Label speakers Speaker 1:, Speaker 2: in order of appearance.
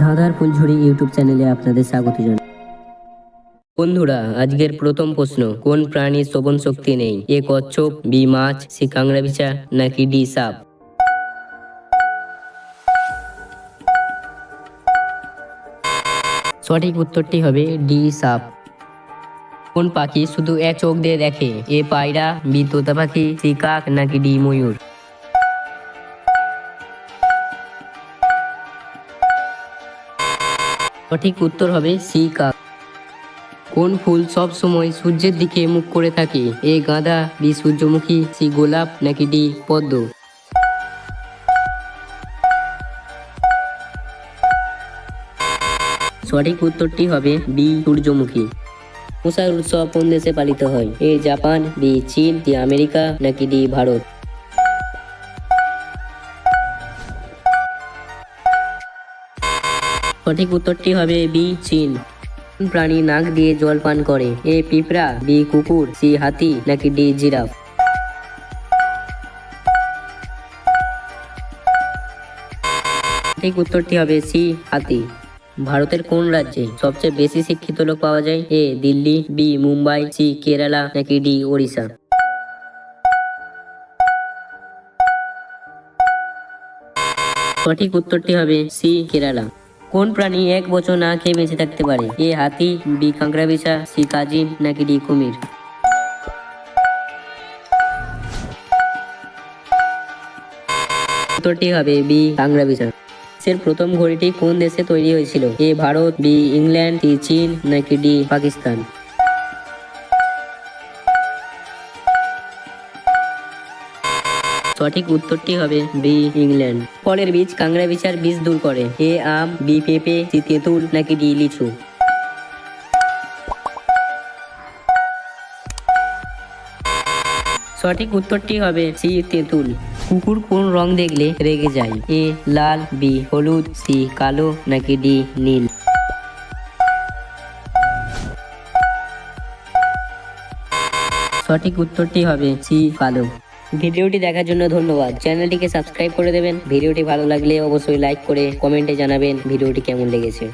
Speaker 1: ধাঁধার ফুলঝুরি ইউটিউব চ্যানেলে আপনাদের স্বাগত জানাই। বন্ধুরা, আজকের প্রথম প্রশ্ন, কোন প্রাণীর শ্রবণ শক্তি নেই? এ কচ্ছপ, বি মাছ, সি কাংড়াবিছা, নাকি ডি সাপ? সঠিক উত্তরটি হবে ডি সাপ। কোন পাখি শুধু এক চোখ দিয়ে দেখে? এ পায়রা, বি তোতা পাখি, সি কাক, নাকি ডি ময়ূর? সঠিক উত্তর হবে সি কাক। কোন ফুল সব সময় সূর্যের দিকে মুখ করে থাকে? এ গাঁদা, বি সূর্যমুখী, সি গোলাপ, নাকি ডি পদ্ম? সঠিক উত্তরটি হবে বি সূর্যমুখী। মশার উৎসব কোন দেশে পালিত হয়? এ জাপান, বি চীন, সি আমেরিকা, নাকি ডি ভারত? সঠিক উত্তরটি হবে বি চীন। কোন প্রাণী নাক দিয়ে জল পান করে? এ পিঁপড়া, বি কুকুর, সি হাতি, নাকি ডি জিরাফ? সঠিক উত্তরটি হবে সি হাতি। ভারতের কোন রাজ্যে সবচেয়ে বেশি শিক্ষিত লোক পাওয়া যায়? এ দিল্লি, বি মুম্বাই, সি কেরালা, নাকি ডি ওড়িশা? সঠিক উত্তরটি হবে সি কেরালা। কোন প্রাণী এক বছর না খেয়ে বেঁচে থাকতে পারে? এ হাতি, বি কাঁকড়াবিছা, সি কাজিম, নাকি ডি কুমির? উত্তরটি হবে বি কাঁকড়াবিছা। দেশের প্রথম ঘড়িটি কোন দেশে তৈরি হয়েছিল? এ ভারত, বি ইংল্যান্ড, সি চীন, নাকি ডি পাকিস্তান? সঠিক উত্তরটি হবে বি ইংল্যান্ড। ফলের বীজ কাঁকড়াবিছার বীজ দূর করে? এ আম, বি পেঁপে, সি তেঁতুল, নাকি ডি লিচু? সঠিক উত্তরটি হবে সি তেঁতুল। কুকুর কোন রং দেখলে রেগে যায়? এ লাল, বি হলুদ, সি কালো, নাকি ডি নীল? সঠিক উত্তরটি হবে সি কালো। ভিডিওটি দেখার জন্য ধন্যবাদ। চ্যানেলটিকে সাবস্ক্রাইব করে দেবেন। ভিডিওটি ভালো লাগলে অবশ্যই লাইক করে কমেন্টে জানাবেন ভিডিওটি কেমন লেগেছে।